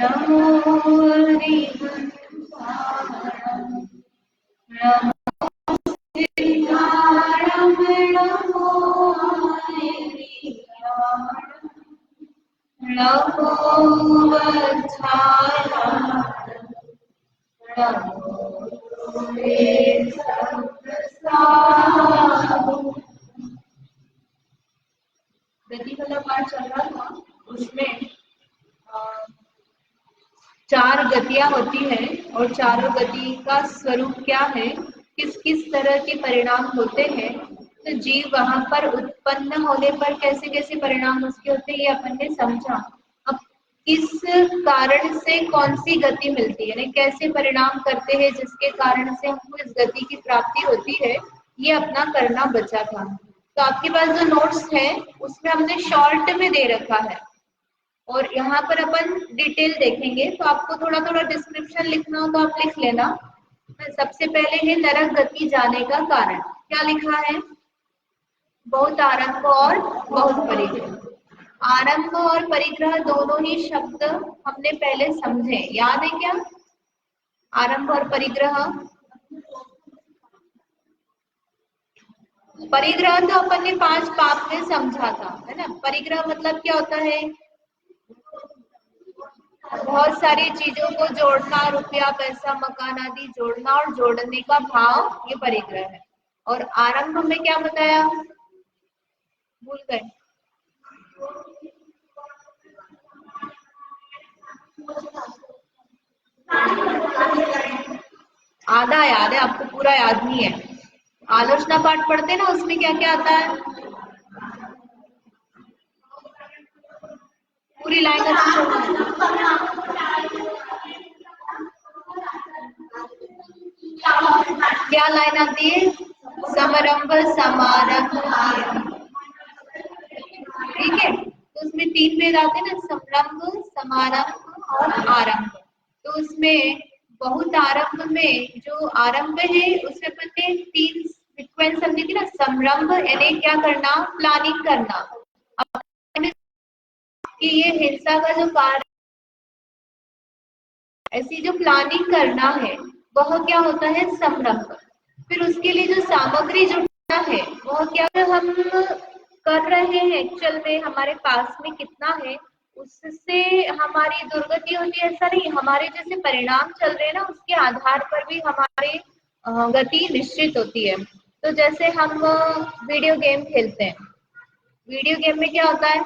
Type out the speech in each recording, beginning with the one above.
नमो हरिवंशाणं नमो सिद्धाणं नमो हरिवीराणं नमो वत्साणं नमो गति वाला पाठ चल रहा था, उसमें 4 गतियां होती है और चारों गति का स्वरूप क्या है, किस किस तरह के परिणाम होते हैं, तो जीव वहां पर उत्पन्न होने पर कैसे कैसे परिणाम उसके होते हैं, ये अपन ने समझा। अब किस कारण से कौन सी गति मिलती है, यानी कैसे परिणाम करते हैं जिसके कारण से हमको इस गति की प्राप्ति होती है, ये अपना करना बचा था। तो आपके पास जो नोट्स है उसमें हमने शॉर्ट में दे रखा है और यहाँ पर अपन डिटेल देखेंगे, तो आपको थोड़ा थोड़ा डिस्क्रिप्शन लिखना हो तो आप लिख लेना। सबसे पहले है नरक गति जाने का कारण, क्या लिखा है, बहुत आरंभ और बहुत परिग्रह। आरंभ और परिग्रह दोनों ही शब्द हमने पहले समझे, याद है क्या, आरंभ और परिग्रह। परिग्रह तो अपन ने 5 पाप में समझा था, है ना। परिग्रह मतलब क्या होता है, बहुत सारी चीजों को जोड़ना, रुपया पैसा मकान आदि जोड़ना और जोड़ने का भाव, ये परिग्रह है। और आरंभ में क्या बताया, भूल गए, आधा याद है आपको, पूरा याद नहीं है। आलोचना पाठ पढ़ते ना, उसमें क्या क्या आता है, पूरी लाइन क्या लाइन आती है, समारंभ समारंभ, ठीक है। तो उसमें 3 वेद आते हैं ना, समारंभ समारंभ और आरंभ। तो उसमें बहुत आरंभ में जो आरंभ है उसमें अपन ने 3 सीक्वेंस समझी थी ना, संरंभ यानी क्या करना, प्लानिंग करना, कि ये हिंसा का जो कार्य, ऐसी जो प्लानिंग करना है वह क्या होता है, संरंभ। फिर उसके लिए जो सामग्री जुटाना है वह क्या हम कर रहे हैं, एक्चुअल में हमारे पास में कितना है, उससे हमारी दुर्गति होती है ऐसा नहीं, हमारे जैसे परिणाम चल रहे हैं ना उसके आधार पर भी हमारे गति निश्चित होती है। तो जैसे हम वीडियो गेम खेलते हैं, वीडियो गेम में क्या होता है,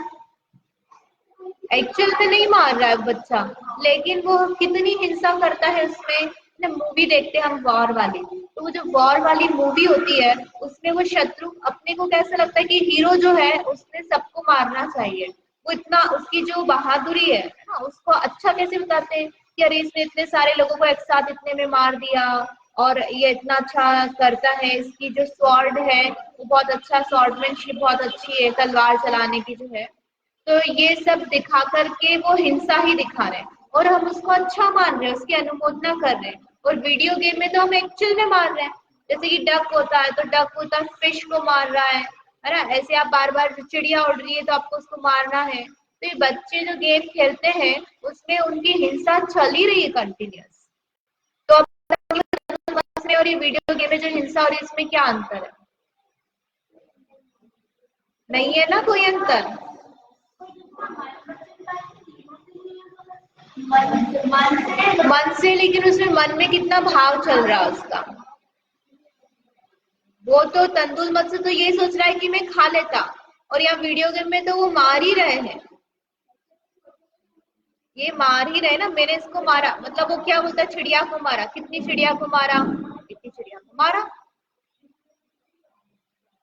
एक्चुअल में नहीं मार रहा है बच्चा, लेकिन वो कितनी हिंसा करता है उसमें। मूवी देखते हैं हम वॉर वाली, तो वो जो वॉर वाली मूवी होती है उसमें वो शत्रु, अपने को कैसा लगता है कि हीरो जो है उसने सबको मारना चाहिए, वो इतना उसकी जो बहादुरी है ना उसको अच्छा कैसे बताते हैं कि अरे इसने इतने सारे लोगों को एक साथ इतने में मार दिया और ये इतना अच्छा करता है, इसकी जो स्वॉर्ड है वो बहुत अच्छा, स्वॉर्डमैनशिप बहुत अच्छी है, तलवार चलाने की जो है। तो ये सब दिखा करके वो हिंसा ही दिखा रहे हैं और हम उसको अच्छा मान रहे हैं, उसकी अनुमोदना कर रहे हैं। और वीडियो गेम में तो हम एक्चुअल में मार रहे हैं, जैसे कि डक होता है तो डक होता है, फिश को मार रहा है ना। ऐसे आप बार बार चिड़िया उड़ रही है तो आपको उसको मारना है। तो ये बच्चे जो गेम खेलते हैं उसमें उनकी हिंसा चल ही रही है कंटिन्यूस। तो अब और ये वीडियो गेम में जो हिंसा हो रही है इसमें क्या अंतर है, नहीं है ना कोई अंतर। मन से, लेकिन उसमें मन में कितना भाव चल रहा है उसका, वो तो तंदुल मत से तो ये सोच रहा है कि मैं खा लेता, और यहाँ वीडियो गेम में तो वो मार ही रहे हैं, ये मार ही रहे ना, मैंने इसको मारा मतलब वो क्या बोलता है, चिड़िया को मारा, कितनी चिड़िया को मारा, कितनी चिड़िया को मारा।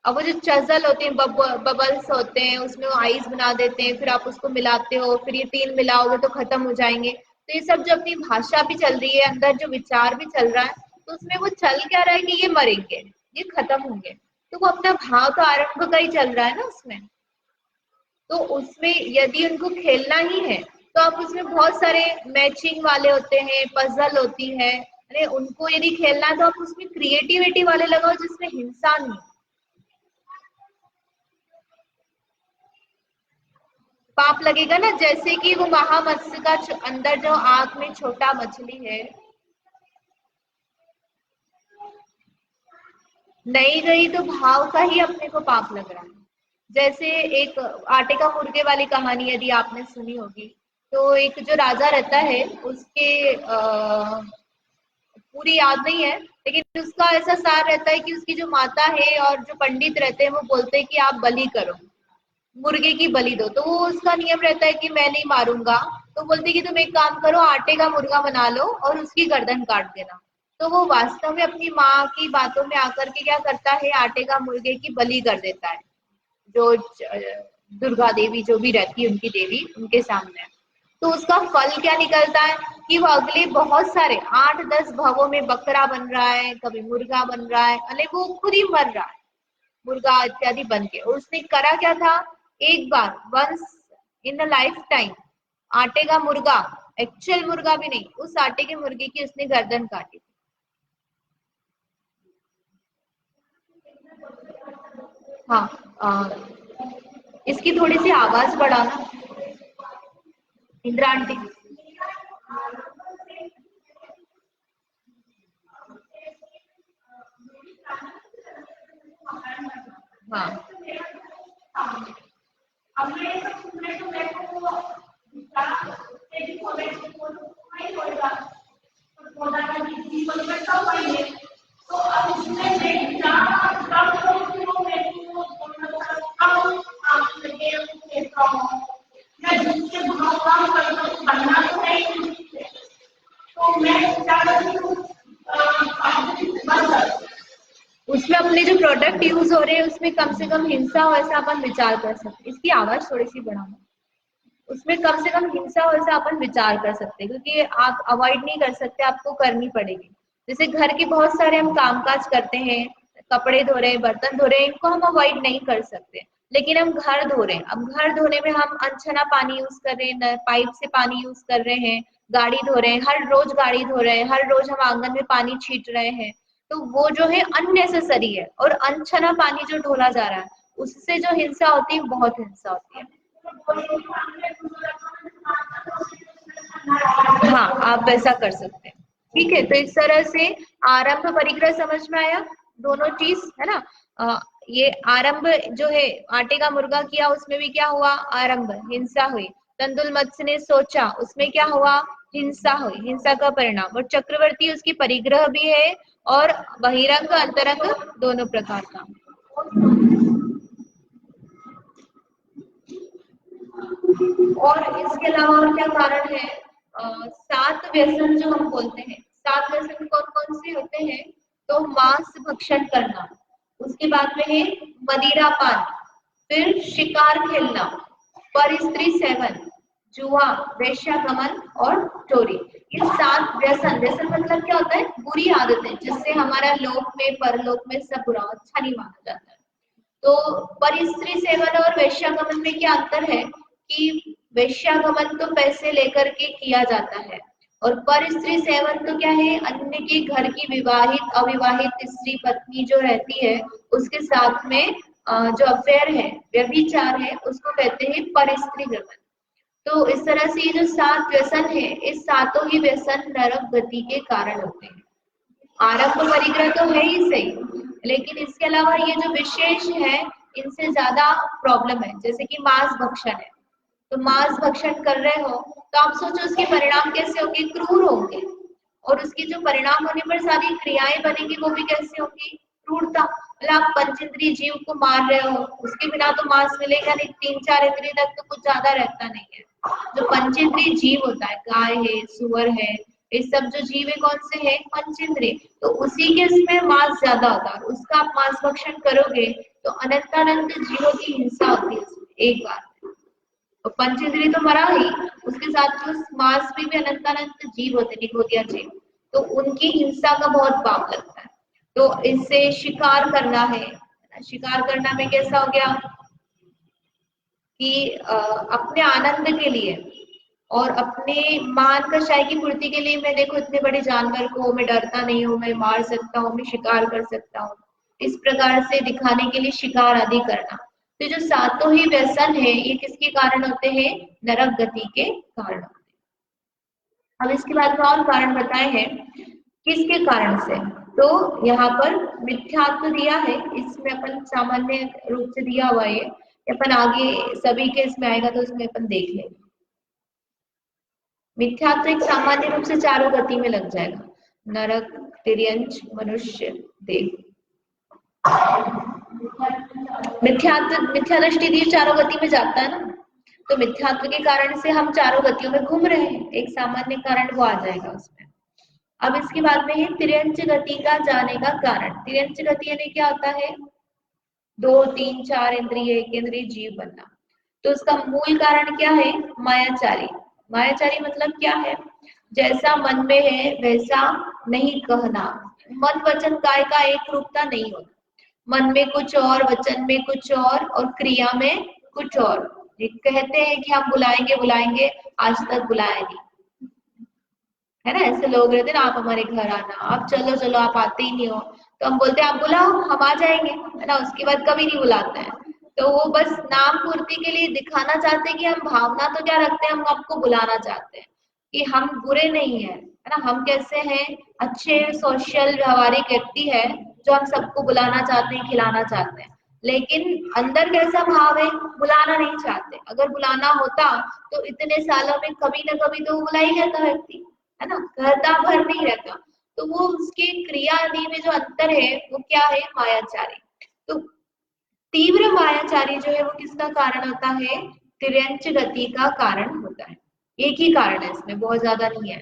अब वो जो चजल होते हैं, बबल्स होते हैं, उसमें वो आइस बना देते हैं, फिर आप उसको मिलाते हो, फिर ये 3 मिलाओगे तो खत्म हो जाएंगे। तो ये सब जो अपनी भाषा भी चल रही है, अंदर जो विचार भी चल रहा है, तो उसमें वो चल क्या रहा है कि ये मरेंगे, ये खत्म होंगे, तो वो अपना भाव तो आरंभ का ही चल रहा है ना उसमें। तो उसमें यदि उनको खेलना ही है तो आप उसमें बहुत सारे मैचिंग वाले होते हैं, पजल होती है, अरे उनको यदि खेलना है तो आप उसमें क्रिएटिविटी वाले लगाओ जिसमें हिंसा नहीं। पाप लगेगा ना, जैसे कि वो महामत्स्य का अंदर जो आंख में छोटा मछली है, नहीं गई तो भाव का ही अपने को पाप लग रहा है। जैसे एक आटे का मुर्गे वाली कहानी यदि आपने सुनी होगी, तो एक जो राजा रहता है उसके पूरी याद नहीं है, लेकिन उसका ऐसा सार रहता है कि उसकी जो माता है और जो पंडित रहते हैं वो बोलते हैं कि आप बलि करो, मुर्गे की बलि दो, तो वो उसका नियम रहता है कि मैं नहीं मारूंगा। तो बोलते कि तुम एक काम करो, आटे का मुर्गा बना लो और उसकी गर्दन काट देना। तो वो वास्तव में अपनी माँ की बातों में आकर के क्या करता है, आटे का मुर्गे की बलि कर देता है, जो दुर्गा देवी जो भी रहती है उनकी देवी उनके सामने। तो उसका फल क्या निकलता है कि वो अगले बहुत सारे 8-10 भवों में बकरा बन रहा है, कभी मुर्गा बन रहा है, अरे वो खुद ही मर रहा है मुर्गा इत्यादि बन के। और उसने करा क्या था, एक बार once in a life time आटे का मुर्गा, एक्चुअल मुर्गा भी नहीं, उस आटे के मुर्गे की उसने गर्दन काटी। हाँ, इसकी थोड़ी सी आवाज बढ़ाना, इंदिरा आंटी। हाँ, उसमें अपने जो प्रोडक्ट यूज हो रहे हैं उसमें कम से कम हिंसा हो ऐसा अपन विचार कर सकते हैं। इसकी आवाज थोड़ी सी बढ़ाना, उसमें कम से कम हिंसा हो ऐसा अपन विचार कर सकते हैं, क्योंकि आप अवॉइड नहीं कर सकते, आपको करनी पड़ेगी। जैसे घर के बहुत सारे हम कामकाज करते हैं, कपड़े धो रहे हैं, बर्तन धो रहे हैं, इनको हम अवॉइड नहीं कर सकते, लेकिन हम घर धो रहे हैं। अब घर धोने में हम अनछना पानी यूज कर रहे हैं, पाइप से पानी यूज कर रहे हैं, गाड़ी धो रहे हैं, हर रोज गाड़ी धो रहे हैं, हर रोज हम आंगन में पानी छीट रहे हैं, तो वो जो है अननेसेसरी है। और अनछना पानी जो ढोला जा रहा है उससे जो हिंसा होती है बहुत हिंसा होती है। हाँ, आप वैसा कर सकते हैं। ठीक है, तो इस तरह से आरंभ परिग्रह समझ में आया, दोनों चीज है ना। ये आरंभ जो है आटे का मुर्गा किया, उसमें भी क्या हुआ, आरंभ हिंसा हुई। तंदुल मत्स्य ने सोचा, उसमें क्या हुआ, हिंसा हुई, हिंसा का परिणाम। और चक्रवर्ती उसकी परिग्रह भी है, और बहिरंग अंतरंग दोनों प्रकार का। और इसके अलावा और क्या कारण है, सात व्यसन जो हम बोलते हैं, सात व्यसन कौन कौन से होते हैं, तो मांस भक्षण करना, उसके बाद में है मदिरा पान, फिर शिकार खेलना, पर स्त्री सेवन, जुआ, वेश्यागमन और चोरी। ये सात व्यसन, व्यसन मतलब क्या होता है, बुरी आदतें जिससे हमारा लोक में परलोक में सब बुरा अच्छा नहीं माना जाता है। तो पर स्त्री सेवन और वेश्यागमन में क्या अंतर है कि वेश्यागमन तो पैसे लेकर के किया जाता है, और पर स्त्री सेवन तो क्या है, अन्य के घर की विवाहित अविवाहित स्त्री पत्नी जो रहती है उसके साथ में जो अफेयर है, व्यभिचार है, उसको कहते हैं पर स्त्री गमन। तो इस तरह से ये जो सात व्यसन है, इस सातों ही व्यसन नरक गति के कारण होते हैं। आरंभ परिग्रह तो है ही सही, लेकिन इसके अलावा ये जो विशेष है इनसे ज्यादा प्रॉब्लम है। जैसे कि मांस भक्षण है, तो मांस भक्षण कर रहे हो तो आप सोचो उसके परिणाम कैसे होंगे, क्रूर होंगे। और उसकी जो परिणाम होने पर सारी क्रियाएं बनेंगी वो भी कैसे होंगी, क्रूरता। मतलब आप पंचेंद्रिय जीव को मार रहे हो, उसके बिना तो मांस मिलेगा नहीं, 3-4 इंद्रिय तक तो कुछ ज्यादा रहता नहीं है। जो पंचेंद्रिय जीव होता है, गाय है, सुअर है, ये सब जो जीव है कौन से है, पंचेंद्रिय, तो उसी के इसमें मांस ज्यादा होता है, उसका आप मांस भक्षण करोगे तो अनंतानंत जीवों की हिंसा होती है उसमें एक बार। और पंचेंद्रिय तो मरा ही, उसके साथ जो मांस में भी अनंतानंत जीव होते, निगोदिया जीव, तो उनकी हिंसा का बहुत पाप लगता है। तो इससे शिकार करना है, शिकार करना में कैसा हो गया कि अपने आनंद के लिए और अपने मान कषाय की पूर्ति के लिए, मैं देखो इतने बड़े जानवर को मैं डरता नहीं हूँ, मैं मार सकता हूँ, मैं शिकार कर सकता हूँ, इस प्रकार से दिखाने के लिए शिकार आदि करना। तो जो सातों ही व्यसन है ये किसके कारण होते हैं? नरक गति के कारण होते हैं। अब इसके बाद में और कारण बताए हैं किसके कारण से। तो यहाँ पर मिथ्यात्व दिया है, इसमें अपन सामान्य रूप से दिया हुआ है, अपन आगे सभी के इसमें आएगा तो उसमें अपन देख लेंगे। मिथ्यात्व एक सामान्य रूप से चारों गति में लग जाएगा, नरक, तिर्यंच, मनुष्य, देव। मिथ्या दृष्टि दी चारों गति में जाता है ना, तो मिथ्यात्व के कारण से हम चारों गतियों में घूम रहे हैं, एक सामान्य कारण वो आ जाएगा उसमें। अब इसके बाद में है तिर्यंच गति का जाने का कारण। तिर्यंच गति यानी क्या होता है? 2, 3, 4 इंद्रिय, एक इंद्रिय जीव बनना। तो उसका मूल कारण क्या है? मायाचारी। मायाचारी मतलब क्या है? जैसा मन में है वैसा नहीं कहना, मन वचन काय का एक रूपता नहीं होता, मन में कुछ और, वचन में कुछ और क्रिया में कुछ और। ये कहते हैं कि हम बुलाएंगे बुलाएंगे, आज तक बुलाया नहीं, है ना। ऐसे लोग रहते हैं ना, आप हमारे घर आना, आप चलो चलो, आप आते ही नहीं हो, तो हम बोलते हैं आप बुलाओ हम आ जाएंगे, है ना। उसके बाद कभी नहीं बुलाते हैं। तो वो बस नाम पूर्ति के लिए दिखाना चाहते हैं कि हम भावना तो क्या रखते हैं, हम आपको बुलाना चाहते हैं कि हम बुरे नहीं है ना। हम कैसे हैं? अच्छे सोशल व्यवहारिक व्यक्ति है जो हम सबको बुलाना चाहते हैं, खिलाना चाहते हैं। लेकिन अंदर कैसा भाव है? बुलाना नहीं चाहते। अगर बुलाना होता तो इतने सालों में कभी ना कभी तो बुला ही जाता व्यक्ति, है ना, कहता भर नहीं रहता। तो वो उसके क्रिया आदि में जो अंतर है वो क्या है? मायाचारी। तो तीव्र मायाचारी जो है वो किसका कारण होता है? तिर्यंच गति का कारण होता है। एक ही कारण है इसमें, बहुत ज्यादा नहीं है।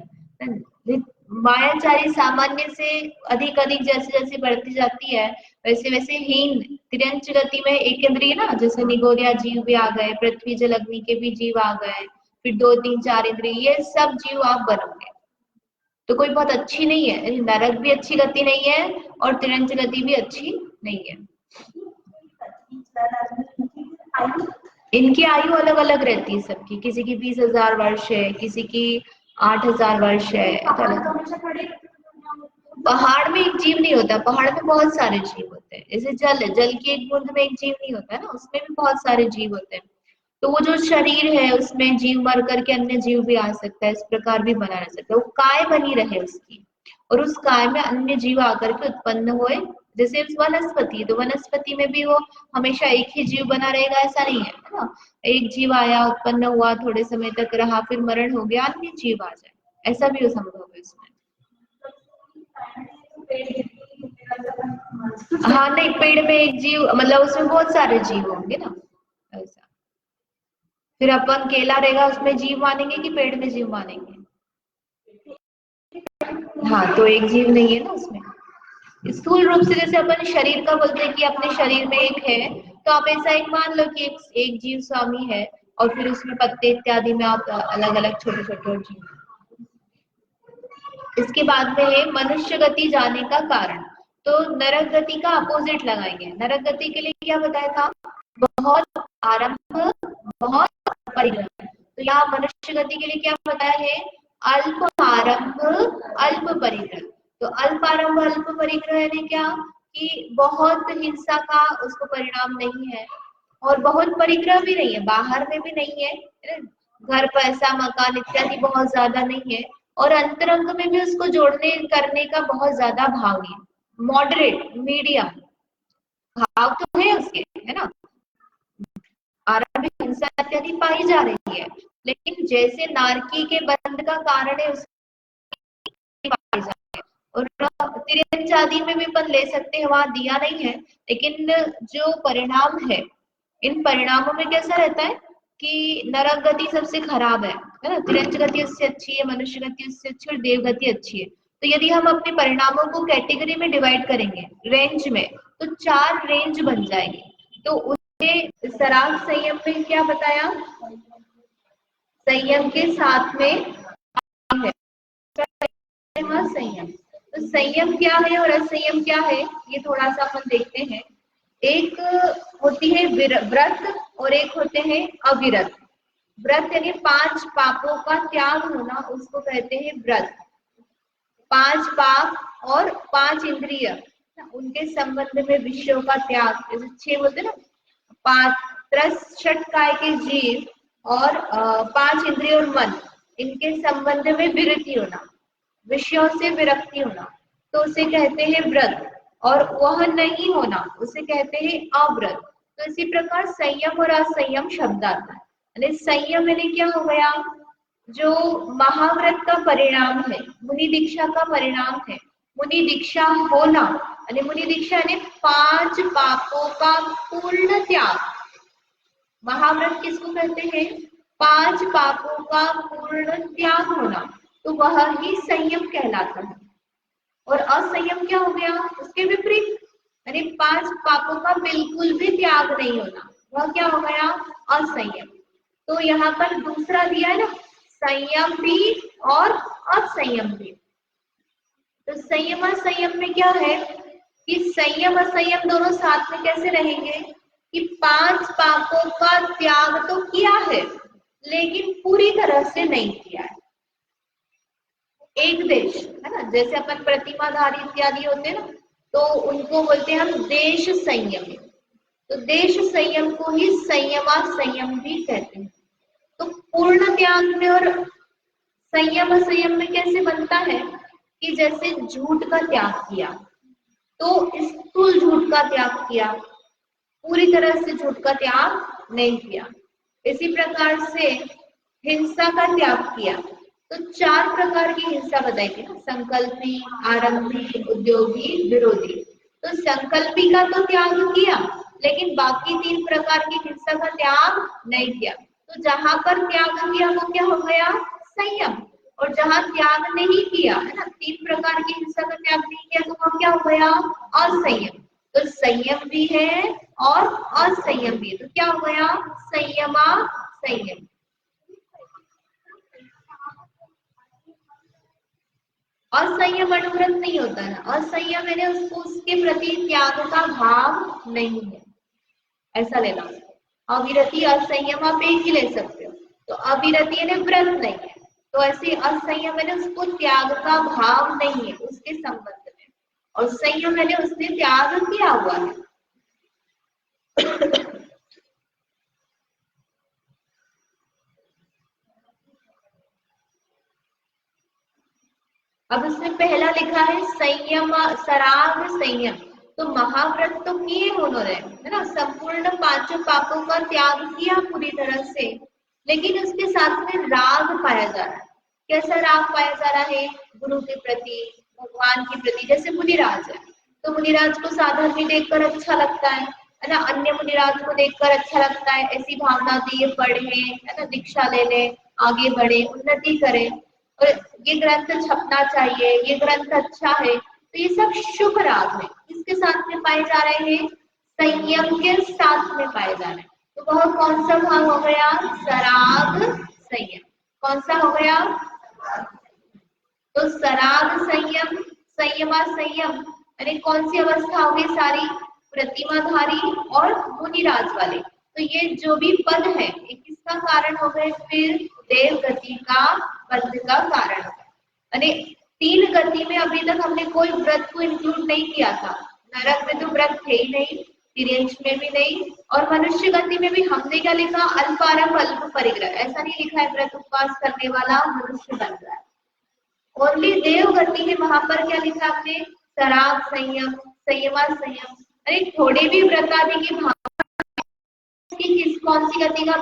मायाचारी सामान्य से अधिक अधिक जैसे जैसे बढ़ती जाती है वैसे वैसे हीन तिर्यंच गति में एक इंद्रिय ना, जैसे निगोरिया जीव भी आ गए, पृथ्वी जल अग्नि के भी जीव आ गए, फिर 2, 3, 4 इंद्रिय, ये सब जीव आप बनोगे। तो कोई बहुत अच्छी नहीं है, नरक भी अच्छी गति नहीं है और तिरंज गति भी अच्छी नहीं है। इनकी आयु अलग अलग रहती है सबकी, किसी की 20,000 वर्ष है, किसी की 8,000 वर्ष है। पहाड़ में एक जीव नहीं होता, पहाड़ में बहुत सारे जीव होते हैं। जैसे जल है, जल की एक बूंद में एक जीव नहीं होता है ना, उसमें भी बहुत सारे जीव होते हैं। तो वो जो शरीर है उसमें जीव मर करके अन्य जीव भी आ सकता है, इस प्रकार भी बना रह सकता है। वो काय बनी रहे उसकी, और उस काय में अन्य जीव आकर के उत्पन्न हुए। जैसे वनस्पति, तो वनस्पति में भी वो हमेशा एक ही जीव बना रहेगा ऐसा नहीं है ना। एक जीव आया, उत्पन्न हुआ, थोड़े समय तक रहा, फिर मरण हो गया, अन्य जीव आ जाए, ऐसा भी संभव है इसमें। हाँ नहीं, पेड़ में एक जीव मतलब उसमें बहुत सारे जीव होंगे ना, ऐसा। फिर अपन केला रहेगा उसमें जीव मानेंगे कि पेड़ में जीव मानेंगे? हाँ, तो एक जीव नहीं है ना उसमें। स्थूल रूप से जैसे अपन शरीर का बोलते हैं कि अपने शरीर में एक है, तो आप ऐसा एक मान लो कि एक जीव स्वामी है, और फिर उसमें पत्ते इत्यादि में आप अलग अलग छोटे छोटे जीव। इसके बाद में है मनुष्य गति जाने का कारण। तो नरक गति का अपोजिट लगाएंगे। नरक गति के लिए क्या बताया था? बहुत आरंभ, बहुत परिग्रह। तो यहाँ मनुष्य गति के लिए क्या बताया है? अल्प आरंभ, अल्प परिग्रह। तो अल्प आरंभ, अल्प परिग्रह यानी क्या? कि बहुत हिंसा का उसको परिणाम नहीं है, और बहुत परिग्रह भी नहीं है, बाहर में भी नहीं है, घर, पैसा, मकान इत्यादि बहुत ज्यादा नहीं है, और अंतरंग में भी उसको जोड़ने करने का बहुत ज्यादा भाव नहीं है। मॉडरेट, मीडियम भाव तो है उसके, है ना, आरंभिक हिंसा इत्यादि पाई जा रही है, लेकिन जैसे नारकी के बंध का कारण है उसकी पाई जा रही है। और तिरंज आदि में भी अपन ले सकते हैं, वहां दिया नहीं है, लेकिन जो परिणाम है, इन परिणामों में कैसा रहता है कि नरक गति सबसे खराब है ना, तिरंज गति उससे अच्छी है, मनुष्य गति उससे अच्छी है, और देव गति अच्छी है। तो यदि हम अपने परिणामों को कैटेगरी में डिवाइड करेंगे रेंज में, तो 4 रेंज बन जाएगी। तो उसके सराग संयम में क्या बताया? संयम के साथ में है संयम। तो संयम क्या है और असंयम क्या है, ये थोड़ा सा अपन देखते हैं। एक होती है व्रत और एक होते हैं अविरत। व्रत यानी 5 पापों का त्याग होना, उसको कहते हैं व्रत। 5 पाप और 5 इंद्रिय, उनके संबंध में विषयों का त्याग, जैसे 6 बोलते ना, षट काय के जीव और 5 इंद्रिय और मन, इनके संबंध में विरति होना, विषयों से विरक्ति होना, तो उसे कहते हैं व्रत। और वह नहीं होना उसे कहते हैं अव्रत। तो इसी प्रकार संयम और असंयम शब्द आता है। यानी संयम यानी क्या हो गया, जो महाव्रत का परिणाम है, मुनि दीक्षा का परिणाम है, मुनि दीक्षा होना, यानी मुनि दीक्षा यानी 5 पापों का पूर्ण त्याग। महाव्रत किसको कहते हैं, 5 पापों का पूर्ण त्याग होना, तो वह ही संयम कहलाता है। और असंयम क्या हो गया, उसके विपरीत, यानी 5 पापों का बिल्कुल भी त्याग नहीं होना, वह क्या हो गया, असंयम। तो यहाँ पर दूसरा दिया है ना, संयम भी और असंयम भी। तो संयम असंयम में क्या है कि संयम असंयम दोनों साथ में कैसे रहेंगे कि 5 पापों का त्याग तो किया है लेकिन पूरी तरह से नहीं किया है। एक देश है ना, जैसे अपन प्रतिमाधारी इत्यादि होते हैं ना, तो उनको बोलते हैं हम देश संयम। तो देश संयम को ही संयमा संयम भी कहते हैं। तो पूर्ण त्याग में और संयम संयम में कैसे बनता है कि जैसे झूठ का त्याग किया तो स्थूल झूठ का त्याग किया, पूरी तरह से झूठ का त्याग नहीं किया। इसी प्रकार से हिंसा का त्याग किया, तो 4 प्रकार की हिंसा बताई थी ना, संकल्पी, आरंभी, उद्योगी, विरोधी। तो संकल्पी का तो त्याग किया लेकिन बाकी 3 प्रकार की हिंसा का त्याग नहीं किया। तो जहां पर त्याग किया वो क्या हो गया, संयम। और जहां त्याग नहीं किया है ना, 3 प्रकार की हिंसा का त्याग नहीं किया, तो वो क्या हो गया, असंयम। तो संयम भी है और असंयम भी है, तो क्या हो गया, संयमा संयम। असंयम अनुव्रत नहीं होता है, असंयम मैंने उसको उसके प्रति त्याग का भाव नहीं है, ऐसा लेना। अविरति असंयम आप एक ही ले सकते हो। तो अविरति यानी व्रत नहीं है, तो ऐसे असंयम मैंने उसको त्याग का भाव नहीं है उसके संबंध में, और संयम मैंने उसने त्याग किया हुआ है। अब उसने पहला लिखा है संयम, सराग संयम। तो महाव्रत तो किए उन्होंने है ना, संपूर्ण 5 पापों का त्याग किया पूरी तरह से, लेकिन उसके साथ में राग पाया जा रहा है। कैसा राग पाया जा रहा है, गुरु के प्रति, भगवान के प्रति। जैसे मुनिराज है तो मुनिराज को साधन देखकर अच्छा लगता है ना, अन्य मुनिराज को देखकर अच्छा लगता है, ऐसी भावना दी, पढ़े है ना, दीक्षा ले ले, आगे बढ़े, उन्नति करे, और ये ग्रंथ छपना चाहिए, ये ग्रंथ अच्छा है। तो ये सब शुभ राग है, किसके साथ में पाए जा रहे हैं, संयम के साथ में पाए जा रहे हैं। तो वह कौन सा भाव हो गया, सराग संयम। कौन सा हो गया, तो सराग संयम, संयमा संयम, यानी कौन सी अवस्था होगी, सारी प्रतिमाधारी और मुनिराज वाले। तो ये जो भी पद है ये किसका कारण हो गए, फिर देव गति का पद का कारण है। यानी 3 गति में अभी तक हमने कोई व्रत को इंक्लूड नहीं किया था। नरक में तो व्रत थे ही नहीं, तिर्यंश में भी नहीं, और मनुष्य गति में भी हमने क्या लिखा, अल्पारंभ अल्प परिग्रह, ऐसा नहीं लिखा है व्रत उपवास करने वाला मनुष्य बन रहा है। ओनली देव गति है, वहां पर क्या लिखा आपने, सराग संयम, संयमा संयम। अरे थोड़े भी व्रत आदि की भावना किस कौन सी गति का